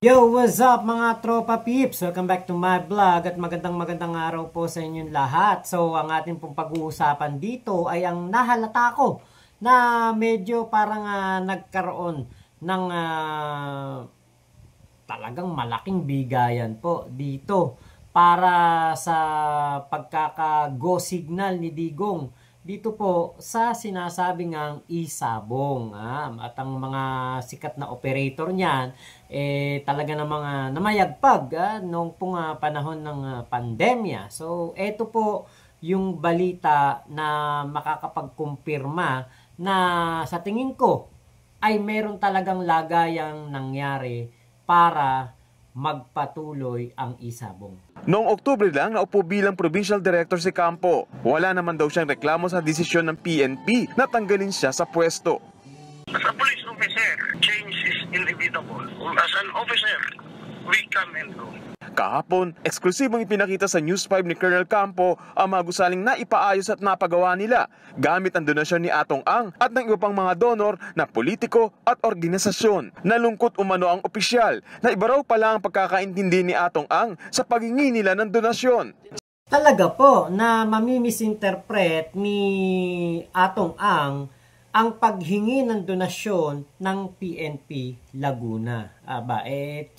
Yo, what's up mga tropa peeps? Welcome back to my vlog at magandang araw po sa inyong lahat. So, ang ating pong pag-uusapan dito ay ang nahalata ko na medyo parang nagkaroon ng talagang malaking bigayan po dito para sa pagkaka-go signal ni Digong dito po sa sinasabing ang isabong. At ang mga sikat na operator niyan talaga ng mga namayagpag noong pong panahon ng pandemya. So eto po yung balita na makakapagkumpirma na sa tingin ko ay meron talagang lagayang nangyari para magpatuloy ang isabong. Noong Oktubre lang, naupo bilang provincial director si Campo. Wala naman daw siyang reklamo sa desisyon ng PNP na tanggalin siya sa pwesto. As a police officer, change is inevitable. As an officer, we come and go. Kahapon, eksklusibong ipinakita sa News 5 ni Colonel Campo ang mga gusaling naipaayos at napagawa nila gamit ang donasyon ni Atong Ang at ng iba pang mga donor na politiko at organisasyon. Nalungkot umano ang opisyal na iba raw pala ang pagkakaintindi ni Atong Ang sa paghingi nila ng donasyon. Talaga po na mamimisinterpret ni Atong Ang paghingi ng donasyon ng PNP Laguna.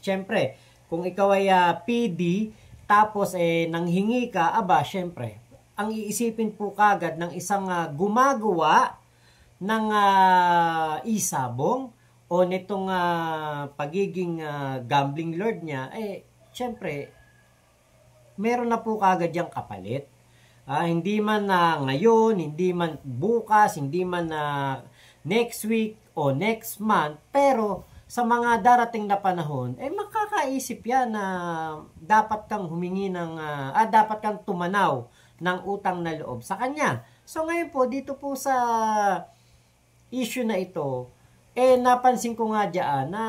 Siyempre, kung ikaw ay PD, tapos nanghingi ka, syempre, ang iisipin po kagad ng isang gumagawa ng isabong o nitong pagiging gambling lord niya, siyempre, meron na po kagad yung kapalit. Hindi man ngayon, hindi man bukas, hindi man next week o next month, pero sa mga darating na panahon, makakaisip yan na dapat kang humingi ng, dapat kang tumanaw ng utang na loob sa kanya. So ngayon po, dito po sa issue na ito, napansin ko nga dyan na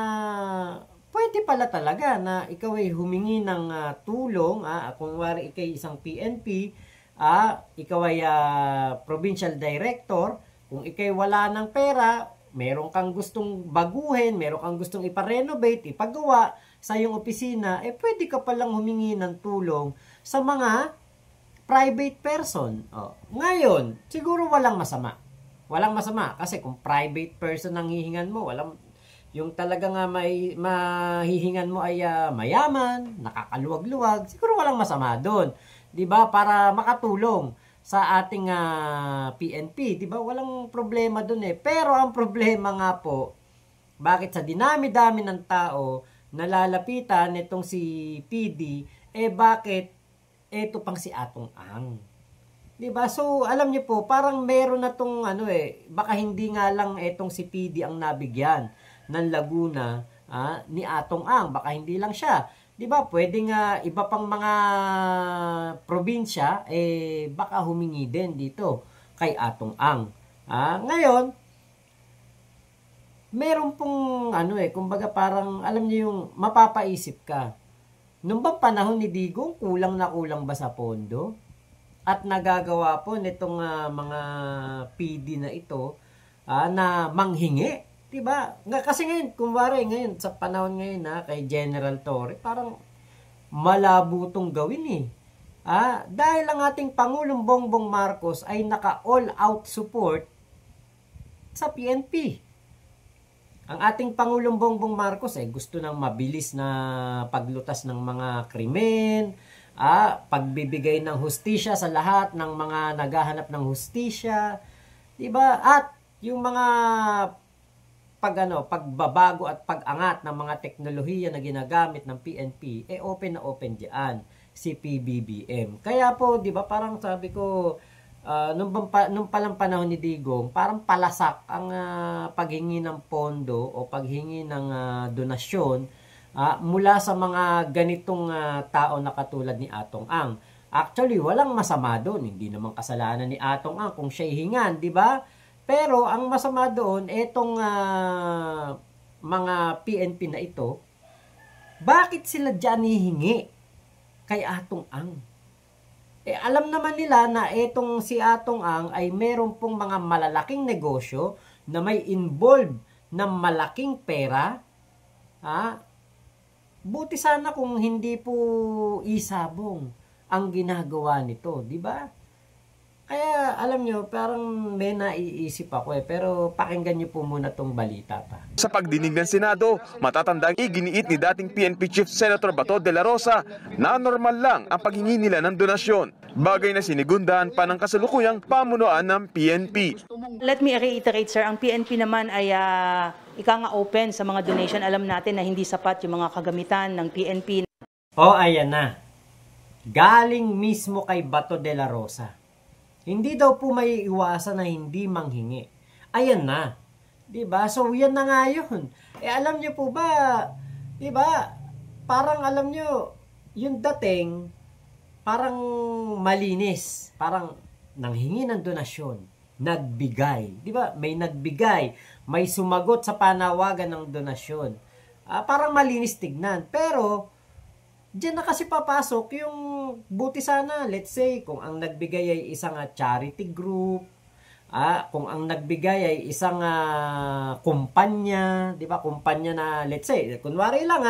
pwede pala talaga na ikaw ay humingi ng tulong, kung wari ikaw isang PNP, ikaw ay provincial director, kung ikaw wala ng pera, meron kang gustong baguhin, meron kang gustong iparenovate, ipagawa sa iyong opisina, pwede ka palang humingi ng tulong sa mga private person. Ngayon, siguro walang masama. Walang masama kasi kung private person ang hihingan mo, yung talaga nga mahihingan mo ay mayaman, nakakaluwag-luwag, siguro walang masama doon. 'Di ba? Para makatulong sa ating PNP, 'di ba? Walang problema doon Pero ang problema nga po, bakit sa dinami-dami ng tao nalalapitan nitong si PD, bakit eto pang si Atong Ang? 'Di ba? So, alam niyo po, parang meron na tong baka hindi nga lang etong si PD ang nabigyan ng Laguna ni Atong Ang, baka hindi lang siya. 'Di ba? Pwedeng iba pang mga probinsya baka humingi din dito kay Atong Ang. Ngayon, meron pong kumbaga parang alam niyo yung mapapaisip ka. Nung bang panahon ni Digong, kulang na kulang ba sa pondo? At nagagawa po nitong mga PD na ito na manghingi. Diba? Kasi ngayon, kumwari ngayon, sa panahon ngayon kay General Torre, parang malabo tong gawin dahil ang ating Pangulong Bongbong Marcos ay naka-all-out support sa PNP. Ang ating Pangulong Bongbong Marcos gusto ng mabilis na paglutas ng mga krimen, pagbibigay ng hustisya sa lahat ng mga naghahanap ng hustisya, diba? At yung mga pagbabago at pag-angat ng mga teknolohiya na ginagamit ng PNP, open na open diyan si PBBM. Kaya po, 'di ba, parang sabi ko nung palang panahon ni Digong, parang palasak ang paghingi ng pondo o paghingi ng donasyon mula sa mga ganitong tao na katulad ni Atong Ang. Actually, walang masama doon. Hindi naman kasalanan ni Atong Ang kung siya hihingan, 'di ba? Pero ang masama doon, etong mga PNP na ito, bakit sila dyan hihingi kay Atong Ang? Alam naman nila na etong si Atong Ang ay meron pong mga malalaking negosyo na may involved na malaking pera buti sana kung hindi po isabong ang ginagawa nito, di ba? Kaya alam nyo, parang may naiisip ako pero pakinggan nyo po muna tong balita pa. Sa pagdinig ng Senado, matatandang iginiit ni dating PNP Chief Senator Bato de la Rosa na normal lang ang paghingi nila ng donasyon. Bagay na sinigundahan pa ng kasalukuyang pamunuan ng PNP. Let me reiterate, sir, ang PNP naman ay ika nga open sa mga donation. Alam natin na hindi sapat yung mga kagamitan ng PNP. Ayan na. Galing mismo kay Bato de la Rosa. Hindi daw po may iwasan na hindi manghingi. Ayan na. 'Di ba? So yan na nga 'yun. Alam niyo po ba, 'di ba? Parang alam niyo, yung dating parang malinis, parang nanghingi ng donasyon, nagbigay. 'Di ba? May nagbigay, may sumagot sa panawagan ng donasyon. Parang malinis tignan. Pero diyan na kasi papasok yung buti sana, let's say, kung ang nagbigay ay isang charity group, kung ang nagbigay ay isang kumpanya, di ba? Kumpanya na, let's say, kunwari lang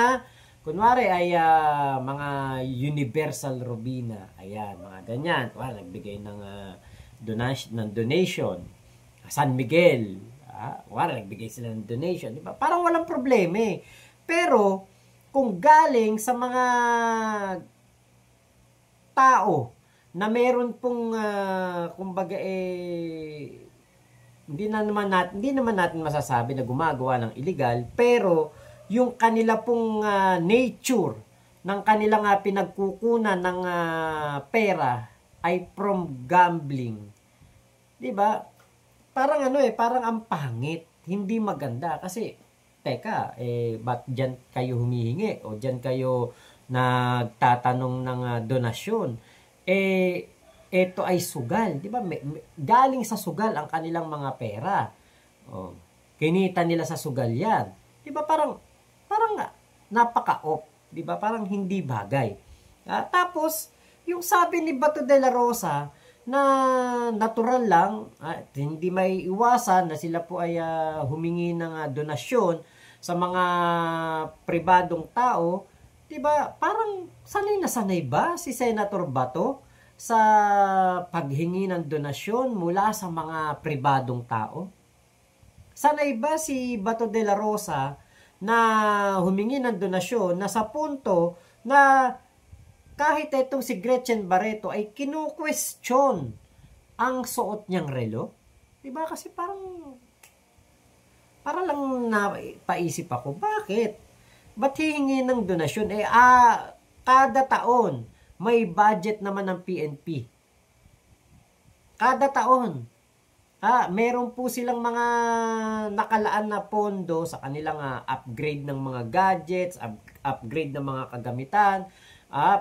kunwari ay mga Universal Robina, ayan, mga ganyan, nagbigay ng donation, San Miguel, nagbigay sila ng donation, di ba? Parang walang problema eh. Pero kung galing sa mga tao na meron pong kumbaga hindi naman natin masasabi na gumagawa ng illegal, pero yung kanila pong nature ng kanilang pinagkukunan ng pera ay from gambling. 'Di ba? Parang parang ang pangit, hindi maganda kasi teka, ba't dyan kayo humihingi? O dyan kayo nagtatanong ng donasyon? Ito ay sugal. Di ba? Galing sa sugal ang kanilang mga pera. Kinita nila sa sugal yan. Di ba? Parang napaka-off. Di ba? Parang hindi bagay. Tapos, yung sabi ni Bato de la Rosa, na natural lang, hindi may iwasan na sila po ay humingi ng donasyon sa mga pribadong tao, 'di ba? Parang sanay na sanay ba si Senator Bato sa paghingi ng donasyon mula sa mga pribadong tao? Sanay ba si Bato de la Rosa na humingi ng donasyon na sa punto na kahit itong si Gretchen Barreto ay kinu-question ang suot niyang relo? Diba? Kasi parang lang napaisip ako, bakit? Ba't hihingi ng donasyon? Kada taon, may budget naman ng PNP. Kada taon. Meron po silang mga nakalaan na pondo sa kanilang upgrade ng mga gadgets, upgrade ng mga kagamitan,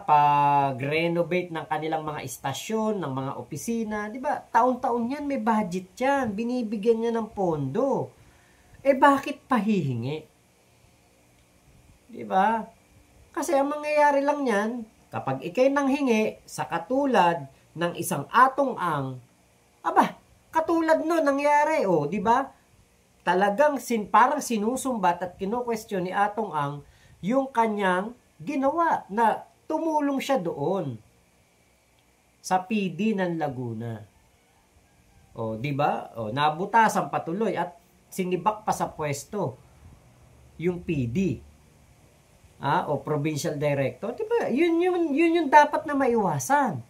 pag-renovate ng kanilang mga istasyon, ng mga opisina, di ba? Taon-taon yan, may budget yan. Binibigyan niya ng pondo. Bakit pahihingi? Di ba? Kasi ang mangyayari lang yan, kapag ikay nanghingi sa katulad ng isang Atong Ang, katulad no nangyari, di ba? Talagang parang sinusumbat at kino-question ni Atong Ang yung kanyang ginawa na tumulong siya doon sa PD ng Laguna. Di ba? Nabutasan patuloy at sinibak pa sa pwesto yung PD. O provincial director. Di ba? Yun yung dapat na maiwasan.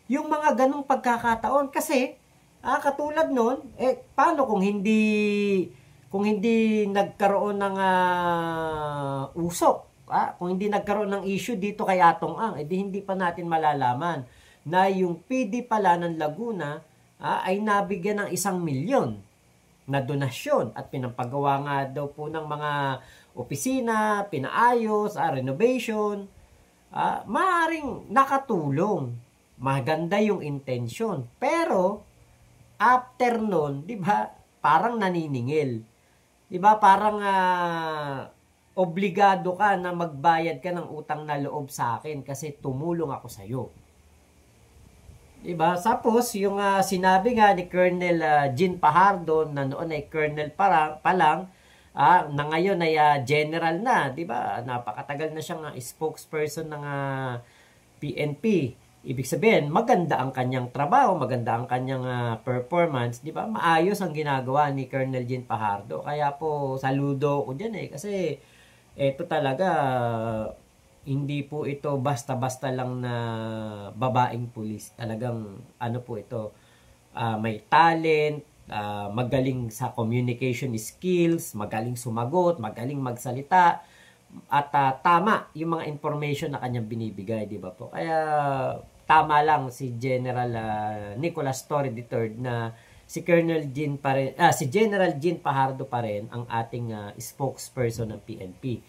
Yung mga ganong pagkakataon kasi katulad nun, paano kung hindi nagkaroon ng usok? Kung hindi nagkaroon ng issue dito kay Atong Ang, hindi pa natin malalaman na yung PD pala ng Laguna ay nabigyan ng 1 milyon na donasyon at pinampagawa nga daw po ng mga opisina, pinaayos, renovation. Maaring nakatulong. Maganda yung intention. Pero, after nun, di ba, parang naniningil. Di ba, parang obligado ka na magbayad ka ng utang na loob sa akin kasi tumulong ako sa iyo. Diba? Tapos, yung sinabi nga ni Colonel Jean Pajardo na noon ay Colonel pa lang, na ngayon ay general na, 'di ba? Napakatagal na siyang spokesperson ng PNP. Ibig sabihin, maganda ang kanyang trabaho, maganda ang kanyang performance, 'di ba? Maayos ang ginagawa ni Colonel Jean Fajardo. Kaya po saludo ko diyan kasi ito talaga hindi po ito basta-basta lang na babaeng pulis. Talagang ano po ito, may talent, magaling sa communication skills, magaling sumagot, magaling magsalita, at tama yung mga information na kanyang binibigay, di ba po? Kaya tama lang si General Nicolas Torre III na si Colonel Jean pa rin, si General Jean Fajardo pa rin ang ating spokesperson ng PNP.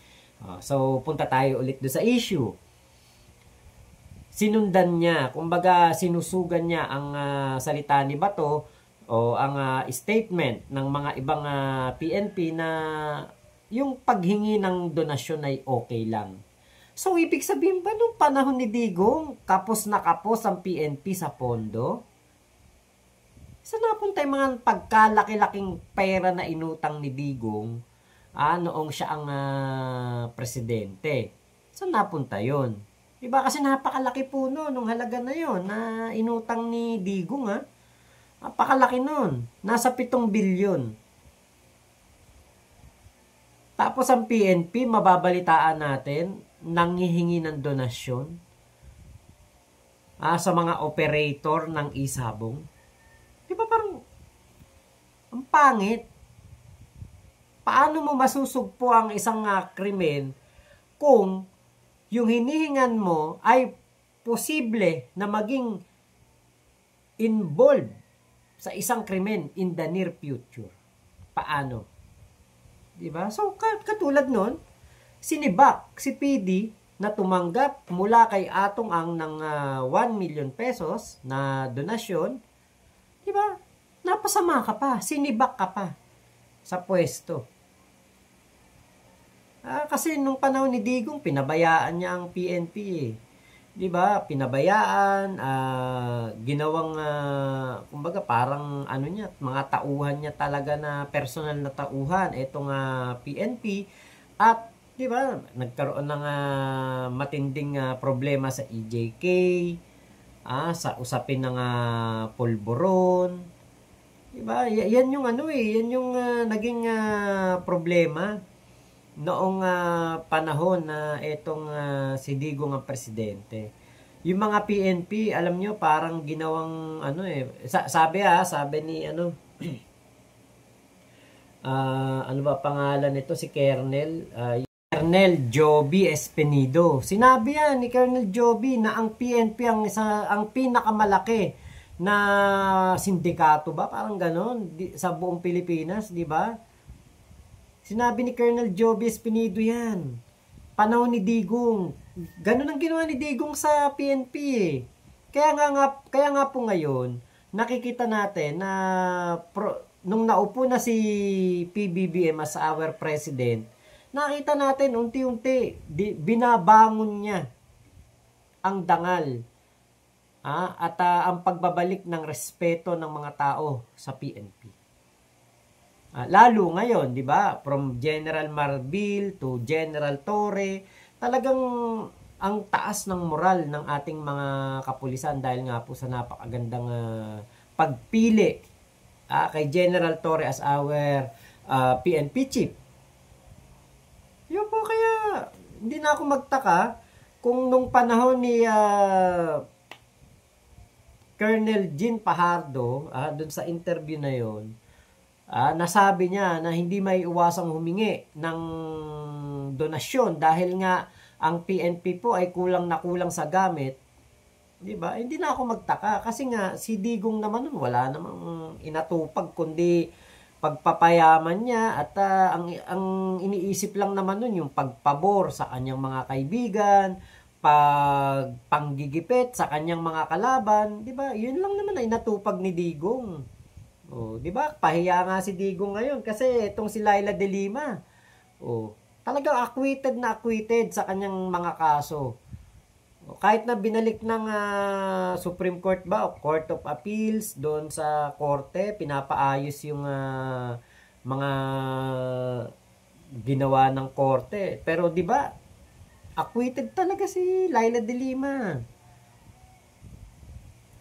So punta tayo ulit do sa issue. Sinundan niya, kumbaga sinusugan niya ang salita ni Bato o ang statement ng mga ibang PNP na yung paghingi ng donasyon ay okay lang. So, ibig sabihin ba nung panahon ni Digong, kapos na kapos ang PNP sa pondo? Saan napunta yung mga pagkalaki-laking pera na inutang ni Digong noong siya ang presidente? Saan napunta yun? Diba kasi napakalaki po nung halaga na yon na inutang ni Digong Napakalaki nun. Nasa 7 bilyon. Tapos ang PNP, mababalitaan natin, nanghihingi ng donasyon sa mga operator ng isabong. Di ba parang ang pangit? Paano mo masusugpo ang isang krimen kung yung hinihingan mo ay posible na maging involved sa isang krimen in the near future? Paano? Diba? So, katulad nun, sinibak si PD na tumanggap mula kay Atong Ang ng 1 million pesos na donasyon. Diba? Napasama ka pa. Sinibak ka pa sa pwesto. Kasi nung panahon ni Digong, pinabayaan niya ang PNP Di ba? Pinabayaan, ginawang kumbaga parang ano niya, mga tauhan niya talaga na personal na tauhan itong PNP at di ba? Nagkaroon ng matinding problema sa EJK, sa usapin ng pulburon. Di ba? Yan yung yan yung naging problema noong panahon na itong si Digong ang presidente. Yung mga PNP, alam nyo, parang ginawang sabi ni ano ba pangalan nito, si Colonel Joby Espinido. Sinabi yan ni Colonel Joby na ang PNP ang pinakamalaki na sindikato ba, parang ganon sa buong Pilipinas, di ba? Sinabi ni Colonel Joby Espinido yan. Panahon ni Digong. Ganun ang ginawa ni Digong sa PNP Kaya nga po ngayon, nakikita natin na nung naupo na si PBBM as our president, nakita natin unti-unti binabangon niya ang dangal at ang pagbabalik ng respeto ng mga tao sa PNP. Lalo ngayon, di ba? From General Marbil to General Torre, talagang ang taas ng moral ng ating mga kapulisan dahil nga po sa napakagandang pagpili kay General Torre as our PNP chief. Yun po, kaya hindi na ako magtaka kung nung panahon ni Colonel Jean Fajardo, dun sa interview na yon, nasabi niya na hindi may iwasang humingi ng donasyon dahil nga ang PNP po ay kulang na kulang sa gamit. Di ba? Hindi na ako magtaka kasi nga si Digong naman nun wala namang inatupag kundi pagpapayaman niya at ang iniisip lang naman nun yung pagpabor sa kanyang mga kaibigan, panggigipit sa kanyang mga kalaban. Di ba? Yun lang naman ay natupag ni Digong. Di ba? Pahiya nga si Digong ngayon kasi itong si Laila de Lima. Talagang acquitted sa kanyang mga kaso. Kahit na binalik ng Supreme Court ba o Court of Appeals doon sa korte, pinapaayos yung mga ginawa ng korte. Pero di ba, acquitted talaga si Leila de Lima.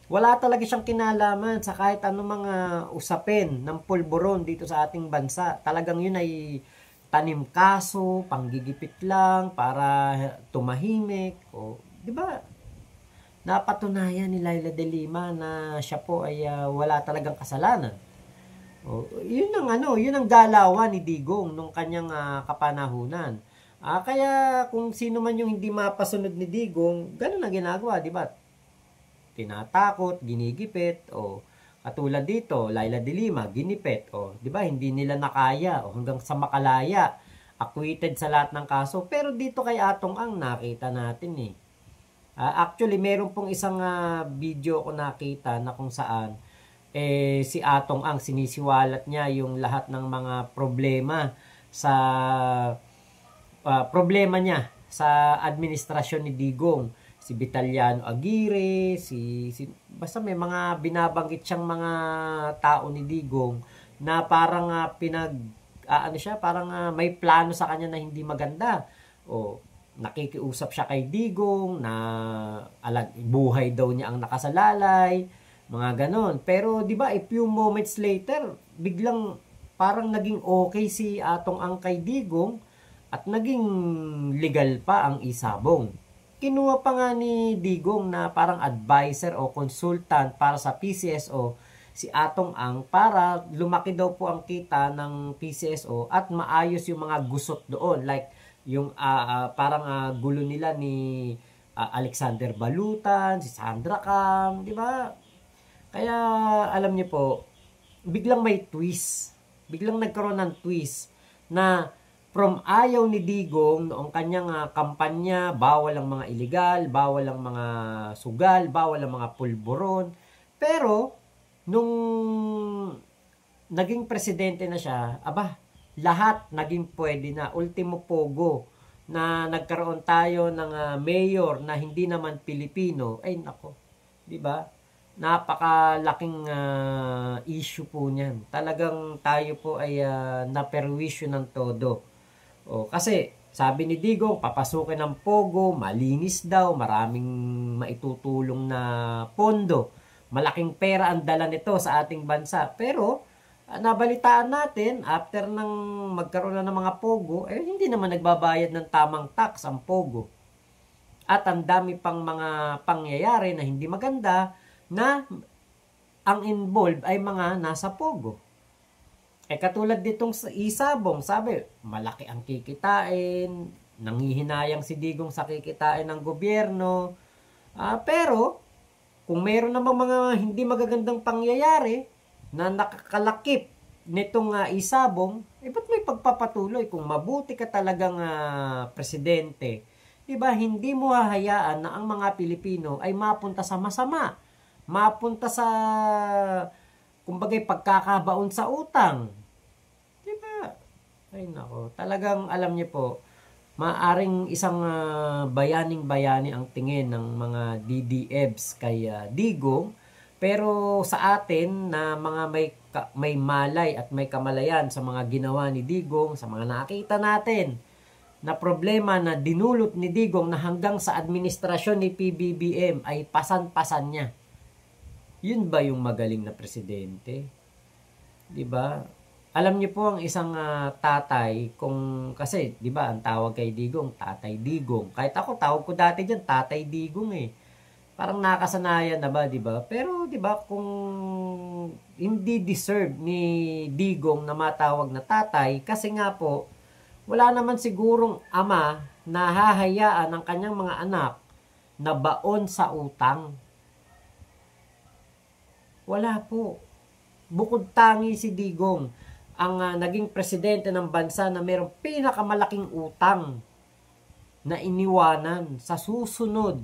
Wala talaga siyang kinalaman sa kahit anong mga usapin ng pulburon dito sa ating bansa. Talagang yun ay tanim kaso, panggigipit lang para tumahimik. O, di ba? Napatunayan ni Leila de Lima na siya po ay wala talagang kasalanan. O, yun ang galawan ni Digong nung kanyang kapanahunan. Kaya kung sino man yung hindi mapasunod ni Digong, ganun ang ginagawa, di ba? Tinatakot, ginigipit, o katulad dito, Leila de Lima, ginipit, o di ba hindi nila nakaya, o hanggang sa makalaya, acquitted sa lahat ng kaso. Pero dito kay Atong Ang nakita natin actually meron pong isang video ko nakita na kung saan si Atong Ang sinisiwalat niya yung lahat ng mga problema niya sa administrasyon ni Digong. Si Vitaliano Aguirre, basta may mga binabanggit siyang mga tao ni Digong na parang parang may plano sa kanya na hindi maganda. O nakikiusap siya kay Digong na buhay daw niya ang nakasalalay, mga ganon. Pero 'di ba, a few moments later, biglang parang naging okay si Atong Ang kay Digong at naging legal pa ang isabong. Kinuha pa nga ni Digong na parang advisor o consultant para sa PCSO si Atong Ang para lumaki daw po ang kita ng PCSO at maayos yung mga gusot doon. Like yung parang gulo nila ni Alexander Balutan, si Sandra Cam, di ba? Kaya alam niyo po, biglang may twist. Biglang nagkaroon ng twist na from ayaw ni Digong noong kanyang kampanya, bawal ang mga illegal, bawal ang mga sugal, bawal ang mga pulburon. Pero, nung naging presidente na siya, lahat naging pwede na. Ultimo pogo na nagkaroon tayo ng mayor na hindi naman Pilipino. Ay nako, di ba? Napakalaking issue po niyan. Talagang tayo po ay naperwisyo ng todo. Kasi sabi ni Digong, papasukin ng pogo, malinis daw, maraming maitutulong na pondo. Malaking pera ang dala nito sa ating bansa. Pero nabalitaan natin, after nang magkaroon na ng mga pogo, hindi naman nagbabayad ng tamang tax ang pogo. At ang dami pang mga pangyayari na hindi maganda na ang involved ay mga nasa pogo. Katulad ditong isabong, sabi, malaki ang kikitain, nanghihinayang si Digong sa kikitain ng gobyerno. Pero, kung meron namang mga hindi magagandang pangyayari na nakakalakip nitong isabong, ba't may pagpapatuloy? Kung mabuti ka talagang presidente, diba, hindi mo hahayaan na ang mga Pilipino ay mapunta sa masama. Mapunta sa kumbagay pagkakabaon sa utang. Diba? Ay nako, talagang alam niyo po, maaring isang bayaning-bayani ang tingin ng mga DDEBs kay Digong, pero sa atin na mga may malay at may kamalayan sa mga ginawa ni Digong, sa mga nakita natin na problema na dinulot ni Digong na hanggang sa administrasyon ni PBBM ay pasan-pasan niya. Yun ba yung magaling na presidente? 'Di ba? Alam niyo po ang isang tatay, kasi 'di ba ang tawag kay Digong, Tatay Digong. Kahit ako tawag ko dati diyan Tatay Digong Parang nakasanayan na ba, 'di ba? Pero 'di ba kung hindi deserve ni Digong na matawag na tatay kasi nga po wala naman sigurong ama na hahayaan ang kanyang mga anak na baon sa utang. Wala po. Bukod tangi si Digong ang naging presidente ng bansa na mayroong pinakamalaking utang na iniwanan sa susunod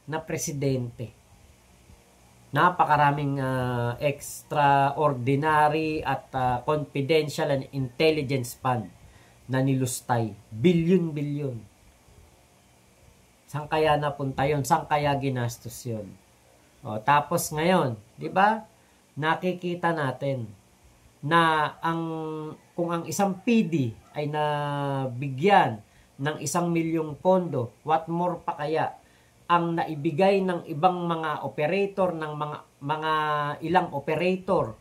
na presidente. Napakaraming extraordinary at confidential and intelligence fund na nilustay. Bilyon-bilyon. Saan kaya napunta yun? Saan kaya ginastos yun? Tapos ngayon, di ba? Nakikita natin na kung ang isang PD ay nabigyan ng 1 milyong pondo, what more pa kaya ang naibigay ng ibang mga operator, ng mga ilang operator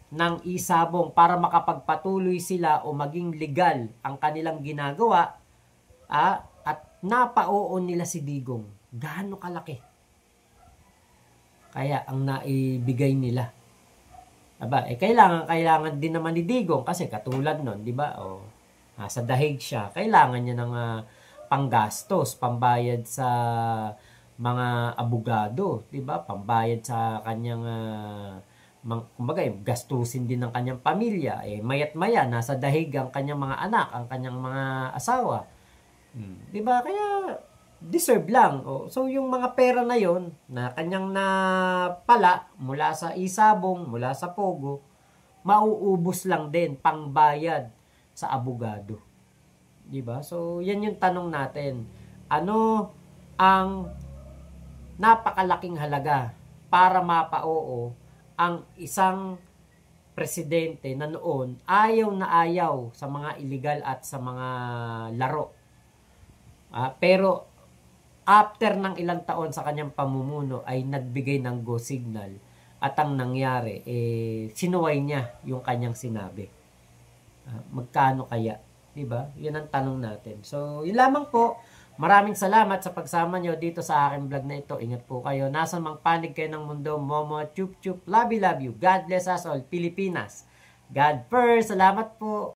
ng isabong para makapagpatuloy sila o maging legal ang kanilang ginagawa, at napauon nila si Digong. Gaano kalaki kaya ang naibigay nila? Kailangan din naman ni Digong kasi katulad nun, di ba? Sa dahig siya, kailangan niya ng panggastos, pambayad sa mga abogado, di ba? Pambayad sa kanyang kumbaga, gastusin din ng kanyang pamilya. Mayat maya nasa dahig ang kanyang mga anak, ang kanyang mga asawa. Di ba? Kaya deserve lang. So yung mga pera na yon na kanyang napala mula sa isabong, mula sa pogo, mauubos lang din pangbayad sa abogado. Di ba? So yan yung tanong natin. Ano ang napakalaking halaga para mapao ang isang presidente na noon ayaw na ayaw sa mga illegal at sa mga laro. Pero after ng ilang taon sa kanyang pamumuno ay nagbigay ng go signal, at ang nangyari sinuway niya yung kanyang sinabi. Magkano kaya? 'Di ba? 'Yun ang tanong natin. So, yun lamang po. Maraming salamat sa pagsama nyo dito sa aking vlog na ito. Ingat po kayo. Nasa mang panig kayo ng mundo. Momo, chup chup, love you. God bless us all. Pilipinas. God first. Salamat po.